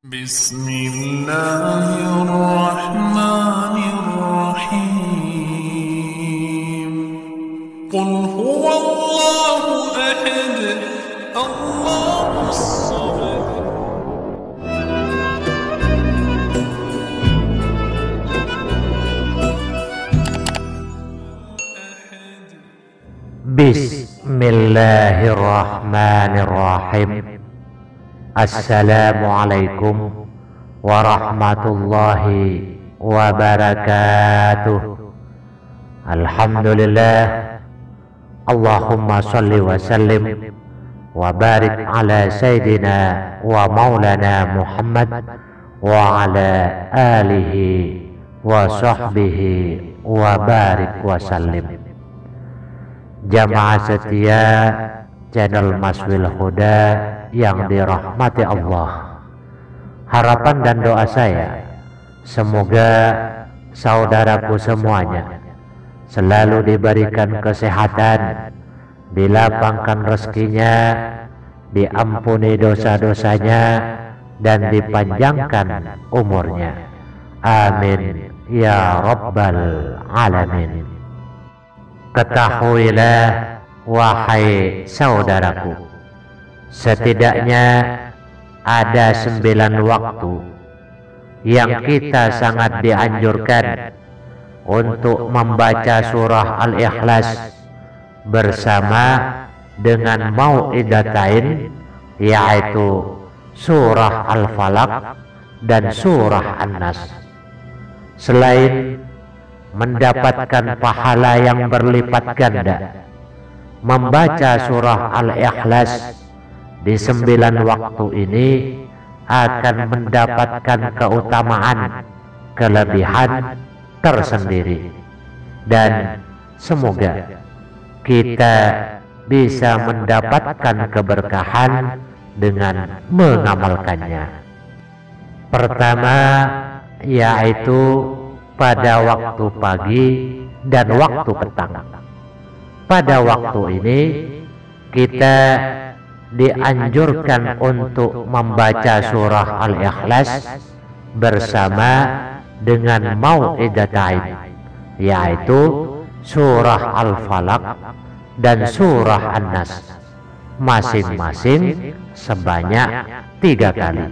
Bismillahirrahmanirrahim. Qul huwallahu ahad, Allahus samad. Bismillahirrahmanirrahim. Assalamualaikum warahmatullahi wabarakatuh. Alhamdulillah. Allahumma salli wa sallim wa barik ala sayyidina wa maulana Muhammad wa ala alihi wa sahbihi wa barik wa sallim. Jamaah setia channel Maswil Huda yang dirahmati Allah, harapan dan doa saya semoga saudaraku semuanya selalu diberikan kesehatan, dilapangkan rezekinya, diampuni dosa-dosanya, dan dipanjangkan umurnya. Amin ya rabbal alamin. Ketahuilah wahai saudaraku, setidaknya ada 9 waktu yang kita sangat dianjurkan untuk membaca surah Al-Ikhlas bersama dengan mau'idatain, yaitu surah Al-Falaq dan surah An-Nas. Selain mendapatkan pahala yang berlipat ganda, membaca surah Al-Ikhlas di 9 waktu ini akan mendapatkan keutamaan, kelebihan tersendiri, dan semoga kita bisa mendapatkan keberkahan dengan mengamalkannya. Pertama, yaitu pada waktu pagi dan waktu petang. Pada waktu ini kita dianjurkan untuk membaca surah Al-Ikhlas bersama dengan mau'idatain, yaitu surah Al-Falaq dan surah An-Nas, masing-masing sebanyak 3 kali.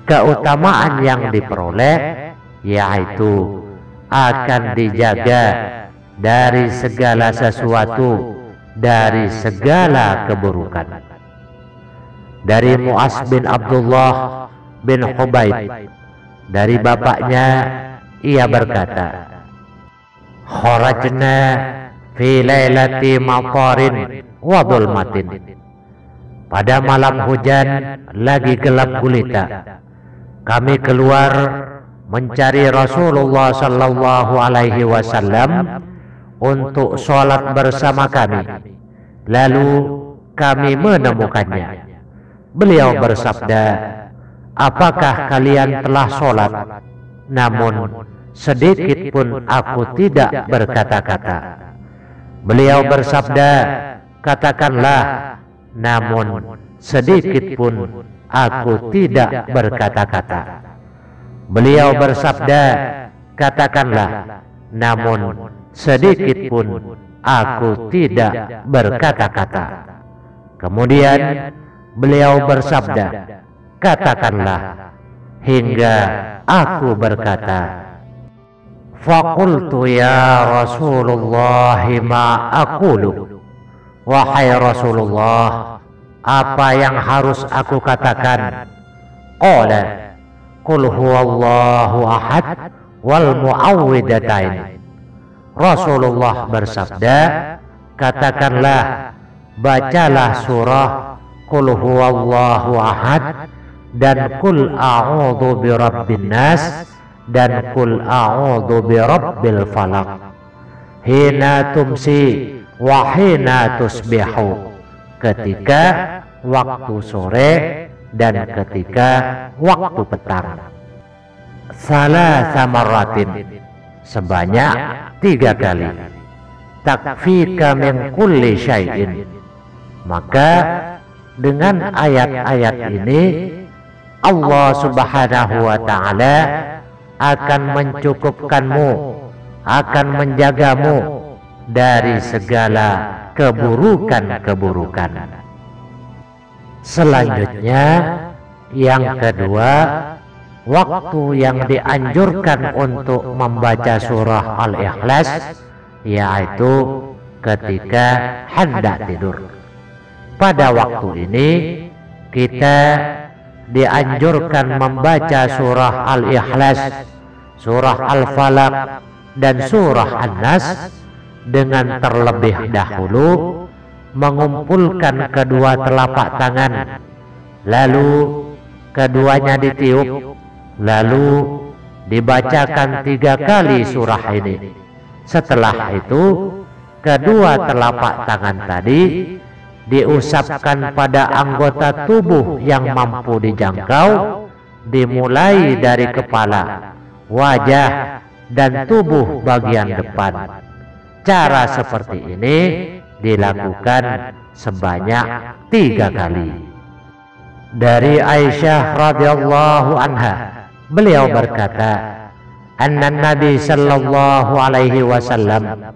Keutamaan yang diperoleh yaitu akan dijaga dari segala sesuatu, dari segala keburukan. Dari Mu'az bin Abdullah bin Hubaib, dari bapaknya, ia berkata, kharajna fi lailati matarin wa dhulmatin. Pada malam hujan lagi gelap gulita, kami keluar mencari Rasulullah sallallahu alaihi wasallam untuk sholat bersama kami. Lalu kami menemukannya. Beliau bersabda, apakah kalian telah sholat? Namun sedikit pun aku tidak berkata-kata. Beliau bersabda, katakanlah. Namun sedikit pun aku tidak berkata-kata. Beliau bersabda, katakanlah. Namun sedikit pun aku tidak berkata-kata. Kemudian beliau bersabda, katakanlah, hingga aku berkata, faqultu ya Rasulullah ma aqulu. Wahai Rasulullah, apa yang harus aku katakan? Qala qul huwallahu ahad wal mu'awwidatain. Rasulullah bersabda, katakanlah, bacalah surah qul huwallahu ahad dan qul a'udzu birabbin nas dan qul a'udzu birabbil falaq hina tumsi wa hina tusbihu, ketika waktu sore dan ketika waktu petang. Salasa marratin, sebanyak 3 kali. Takfika min kulli syai'in, maka dengan ayat-ayat ini Allah Subhanahu wa ta'ala akan mencukupkanmu, akan menjagamu dari segala keburukan-keburukan. Selanjutnya, yang kedua, waktu yang dianjurkan untuk membaca surah Al-Ikhlas yaitu ketika hendak tidur. Pada waktu ini kita dianjurkan membaca surah Al-Ikhlas, surah Al-Falaq, dan surah An-Nas dengan terlebih dahulu mengumpulkan kedua telapak tangan, lalu keduanya ditiup, lalu dibacakan 3 kali surah ini. Setelah itu kedua telapak tangan tadi diusapkan pada anggota tubuh yang mampu dijangkau, dimulai dari kepala, wajah, dan tubuh bagian depan. Cara seperti ini dilakukan sebanyak 3 kali. Dari Aisyah radhiyallahu anha, beliau berkata, anna Nabi sallallahu alaihi wasallam,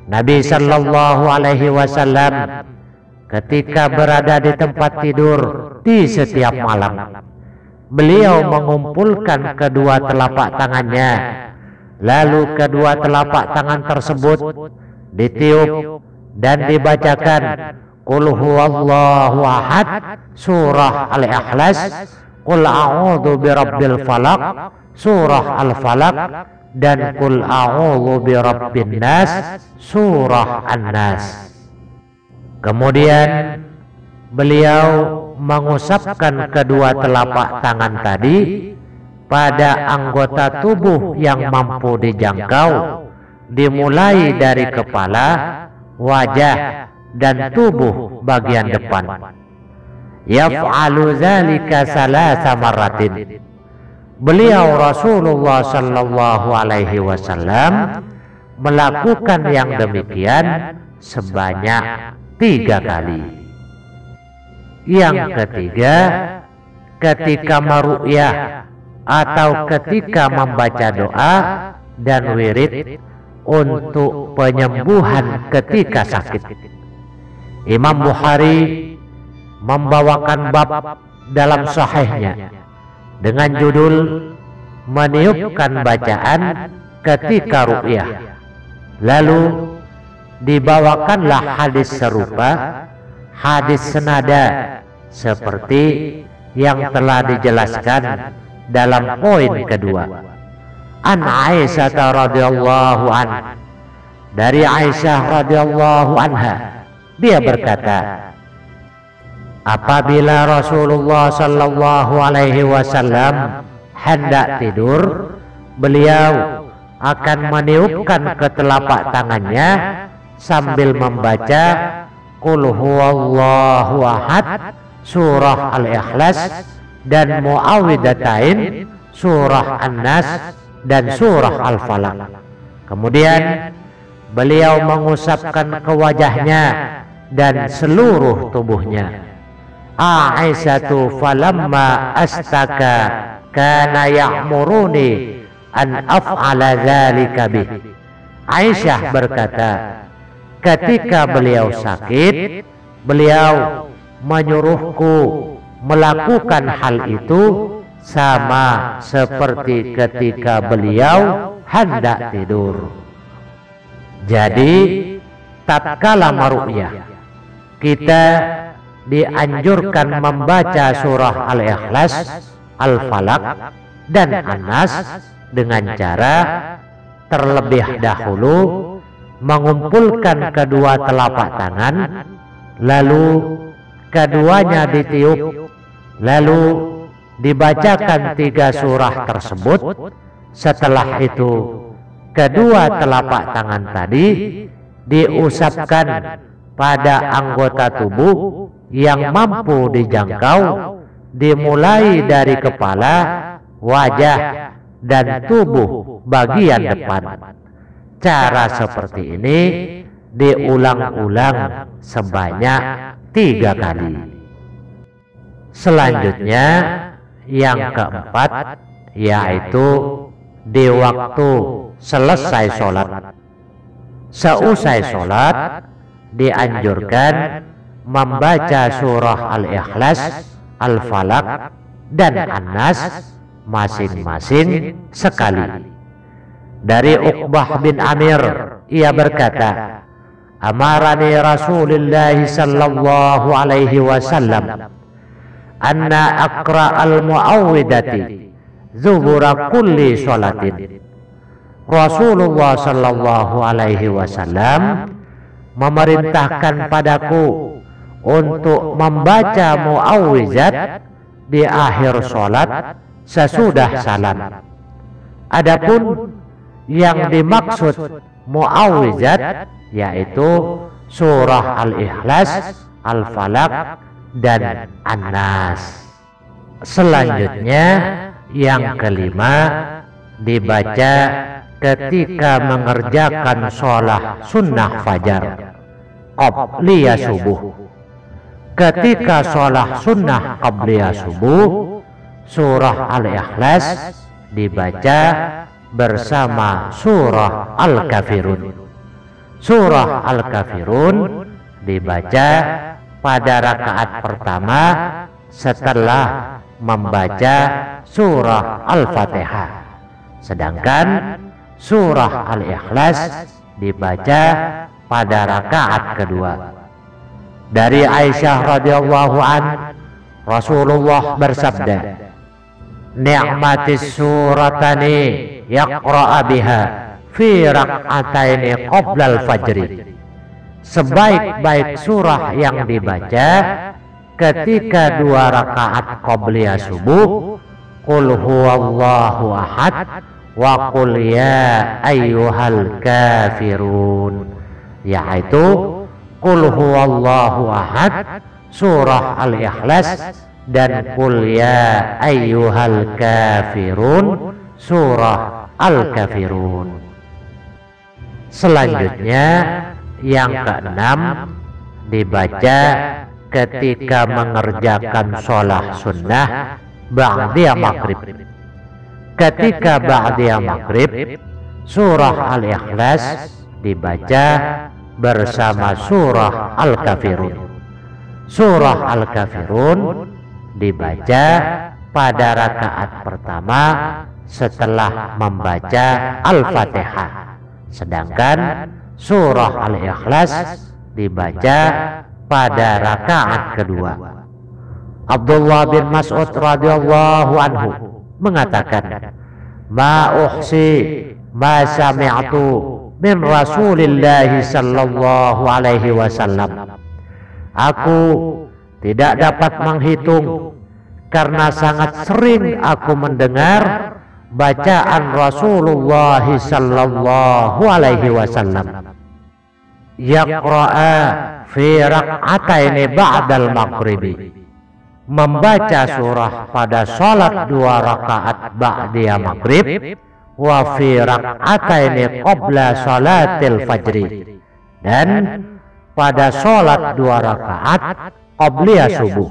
Nabi sallallahu alaihi wasallam ketika berada di tempat tidur di setiap malam, beliau mengumpulkan kedua telapak tangannya, lalu kedua telapak tangan tersebut ditiup dan dibacakan Qul huwallahu ahad, surah Al-Ikhlas, Qul a'udzu birabbil falaq, surah Al-Falaq, dan Qul a'udzu birabbin nas, surah An-Nas. Kemudian beliau mengusapkan kedua telapak tangan tadi pada anggota tubuh yang mampu dijangkau, dimulai dari kepala, wajah, dan tubuh bagian depan. Yaf'alu dzalika salasa marratin. Beliau Rasulullah sallallahu alaihi wasallam melakukan yang demikian sebanyak 3 kali. Yang ketiga, ketika meru'yah atau ketika membaca doa dan wirid untuk penyembuhan ketika sakit. Imam Bukhari membawakan bab dalam sahihnya dengan judul meniupkan bacaan ketika ru'yah. Lalu dibawakanlah hadis serupa, hadis senada seperti yang telah dijelaskan dalam poin kedua. An Aisyah radhiyallahu anha, dari Aisyah radhiyallahu anha, dia berkata, apabila Rasulullah sallallahu alaihi wasallam hendak tidur, beliau akan meniupkan ke telapak tangannya sambil membaca Qul huwallahu ahad, surah Al-Ikhlas, dan Muawwidhatain, surah An-Nas, dan surah Al-Falaq. Kemudian beliau mengusapkan ke wajahnya dan seluruh tubuhnya. Aisyatu falamma astaka kana ya'muruni an af'ala dzalika bih. Aisyah berkata, ketika beliau sakit, beliau menyuruhku melakukan hal itu sama seperti ketika beliau hendak tidur. Jadi tatkala meru'yah, kita dianjurkan membaca surah Al-Ikhlas, Al-Falaq, dan An-Nas dengan cara terlebih dahulu mengumpulkan kedua telapak tangan, lalu keduanya ditiup, lalu dibacakan 3 surah tersebut. Setelah itu kedua telapak tangan tadi diusapkan pada anggota tubuh yang mampu dijangkau, dimulai dari kepala, wajah, dan tubuh bagian depan. Cara seperti ini diulang-ulang sebanyak 3 kali. Selanjutnya, yang keempat yaitu di waktu selesai sholat. Seusai sholat dianjurkan membaca surah Al-Ikhlas, Al-Falaq, dan An-Nas masing-masing sekali. Dari Uqbah bin Amir, ia berkata, amarani Rasulullah sallallahu alaihi wasallam anna aqra al-mu'awwidati zuhura kulli sholatin. Rasulullah sallallahu alaihi wasallam memerintahkan padaku untuk membaca mu'awwizat di akhir sholat sesudah salam. Adapun yang dimaksud mu'awwizat yaitu surah Al-Ikhlas, Al-Falaq, dan An-Nas. Selanjutnya yang kelima dibaca ketika mengerjakan sholat sunnah fajar qabliyah subuh. Ketika sholat sunnah qabliyah subuh, surah Al-Ikhlas dibaca bersama surah Al-Kafirun. Surah Al-Kafirun dibaca pada rakaat pertama setelah membaca surah Al-Fatihah. Sedangkan surah Al-Ikhlas dibaca pada rakaat kedua. Dari Aisyah radhiyallahu an, Rasulullah bersabda, ni'matis suratani yaqra'a biha fi rak'ataini qabla al-fajri. Sebaik-baik surah yang dibaca ketika dua rakaat qabliyah subuh, qul huwallahu ahad wa qul ya ayyuhal kafirun, yaitu qul huwallahu ahad, surah Al-Ikhlas, dan qul ya ayyuhal kafirun, surah Al-Kafirun. Selanjutnya yang keenam dibaca ketika mengerjakan sholat sunnah ba'diyah maghrib. Ketika ba'diyah maghrib, surah Al-Ikhlas dibaca bersama surah Al-Kafirun. Surah Al-Kafirun dibaca pada rakaat pertama setelah membaca Al-Fatihah. Sedangkan surah Al-Ikhlas dibaca pada rakaat kedua. Abdullah bin Mas'ud radhiyallahu anhu mengatakan, ma uhsi ma sami'tu min Rasulillah sallallahu alaihi wasallam. Aku tidak dapat menghitung karena sangat sering aku mendengar bacaan Rasulullah sallallahu alaihi wasallam yaqra'a fi rak'ataini ba'dal maghribi, membaca surah pada salat dua rakaat ba'diyah maghrib, wa fi rak'ataini qabla salatil fajri, dan pada salat dua rakaat qabliyah subuh,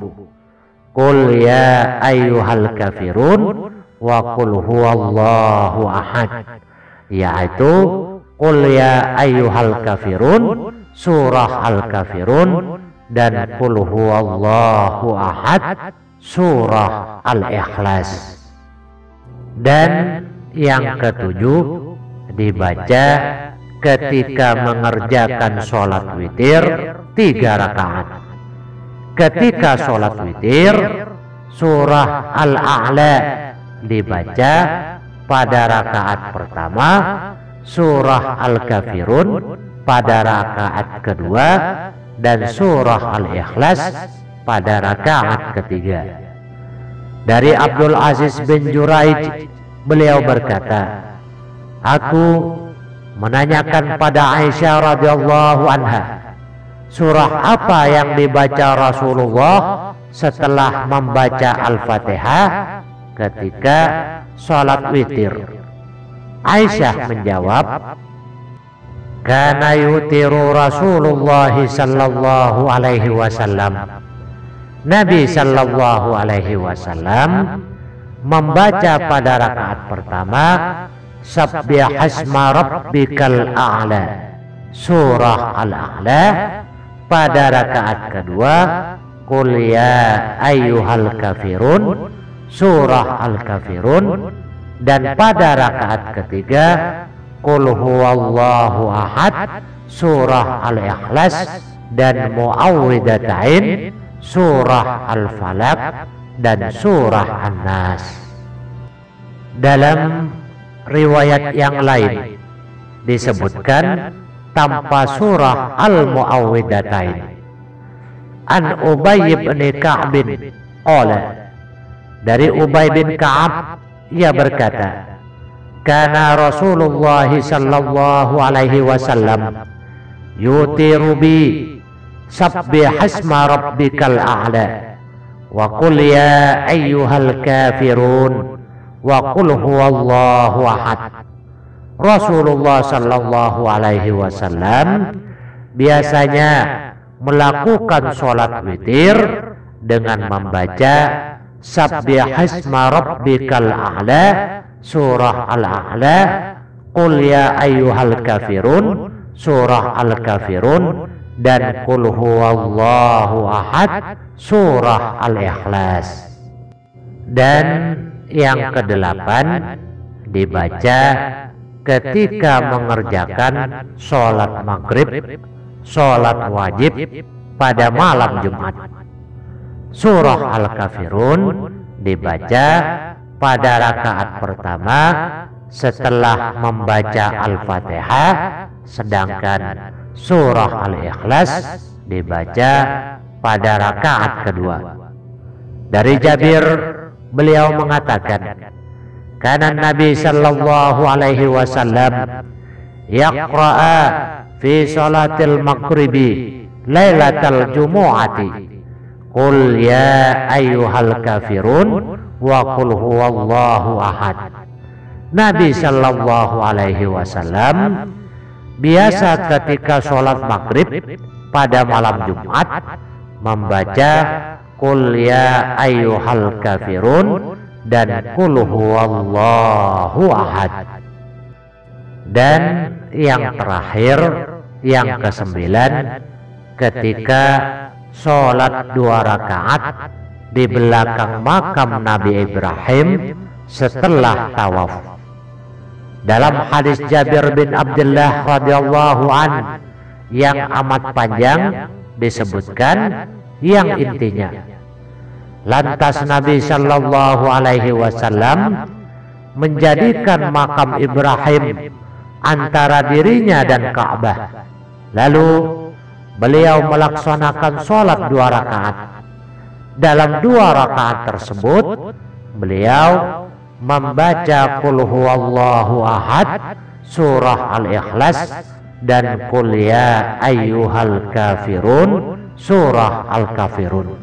qul ya ayyuhal kafirun wa qul huwallahu ahad, yaitu qul ya ayyuhal kafirun, surah Al-Kafirun, dan qul huwallahu ahad, surah Al-Ikhlas. Dan yang ketujuh dibaca ketika mengerjakan sholat witir 3 rakaat. Ketika sholat witir, surah Al-A'la dibaca pada rakaat pertama, surah Al-Kafirun pada rakaat kedua, dan surah Al-Ikhlas pada rakaat ketiga. Dari Abdul Aziz bin Juraij, beliau berkata, aku menanyakan pada Aisyah radhiyallahu anha, surah apa yang dibaca Rasulullah setelah membaca Al-Fatihah ketika sholat witir. Aisyah menjawab, kana yutiru Rasulullah sallallahu alaihi wasallam. Nabi sallallahu alaihi wasallam membaca pada rakaat pertama Sabbihasma rabbikal a'la, surah Al-A'la. Pada rakaat kedua Qul ya ayyuhal kafirun, surah Al-Kafirun. Dan pada rakaat ketiga Qul huwallahu ahad, surah Al-Ikhlas dan Mu'awwidhatain, surah Al-Falaq dan surah An-Nas. Dalam riwayat yang lain disebutkan tanpa surah Al-Mu'awwidhatain. An Ubay bin Ka'b qala, dari Ubay bin Ka'ab ia berkata, kana Rasulullah sallallahu alaihi wasallam yutiru bi sabbihasma rabbikal a'la wa qul ya ayyuhal kafirun wa qul huwallahu ahad. Rasulullah sallallahu alaihi wasallam biasanya melakukan sholat witir dengan membaca Sabbihasma rabbikal a'la, surah Al-A'la, Qul ya ayyuhal kafirun, surah Al-Kafirun, dan Qul huwallahu ahad, surah Al-Ikhlas. Dan yang kedelapan dibaca ketika mengerjakan sholat maghrib, sholat wajib pada malam Jumat. Surah Al-Kafirun dibaca pada rakaat pertama setelah membaca Al-Fatihah, sedangkan surah Al-Ikhlas dibaca pada rakaat kedua. Dari Jabir, beliau mengatakan, kana Nabi sallallahu alaihi wasallam yaqra'a fi salatil maghribi lailatal jumu'ati Qul ya ayyuhal kafirun wa qul huwallahu ahad. Nabi sallallahu alaihi wasallam biasa ketika sholat maghrib pada malam Jumat membaca Qul ya ayyuhal kafirun dan Qul huwallahu ahad. Dan yang terakhir, yang kesembilan, ketika sholat 2 rakaat di belakang makam Nabi Ibrahim setelah tawaf. Dalam hadis Jabir bin Abdullah radhiyallahu an yang amat panjang disebutkan yang intinya, lantas Nabi sallallahu alaihi wasallam menjadikan makam Ibrahim antara dirinya dan Ka'bah. Lalu beliau melaksanakan sholat 2 rakaat. Dalam 2 rakaat tersebut beliau membaca Qul huwallahu ahad, surah Al-Ikhlas, dan Qul ya ayyuhal kafirun, surah Al-Kafirun.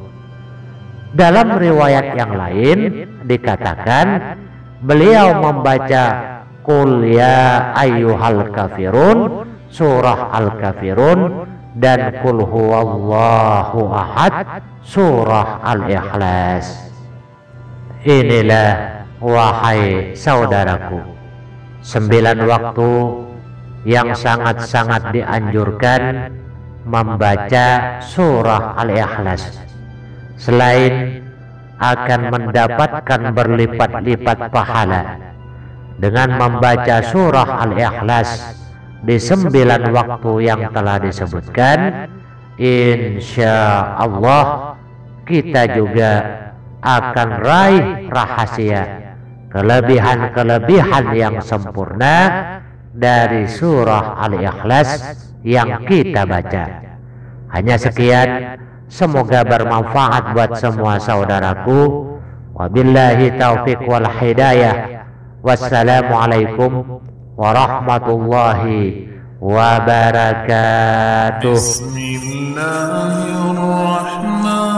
Dalam riwayat yang lain dikatakan beliau membaca Qul ya ayyuhal kafirun, surah Al-Kafirun, dan Qul huwallahu ahad, surah Al-Ikhlas. Inilah, wahai saudaraku, 9 waktu yang sangat-sangat dianjurkan membaca surah Al-Ikhlas. Selain akan mendapatkan berlipat-lipat pahala dengan membaca surah Al-Ikhlas di 9 waktu yang telah disebutkan, insya Allah kita juga akan raih rahasia kelebihan-kelebihan yang sempurna dari surah Al-Ikhlas yang kita baca. Hanya sekian, semoga bermanfaat buat semua saudaraku. Wabillahi taufiq wal hidayah. Wassalamualaikum warahmatullahi wabarakatuh. Bismillahirrahmanirrahim.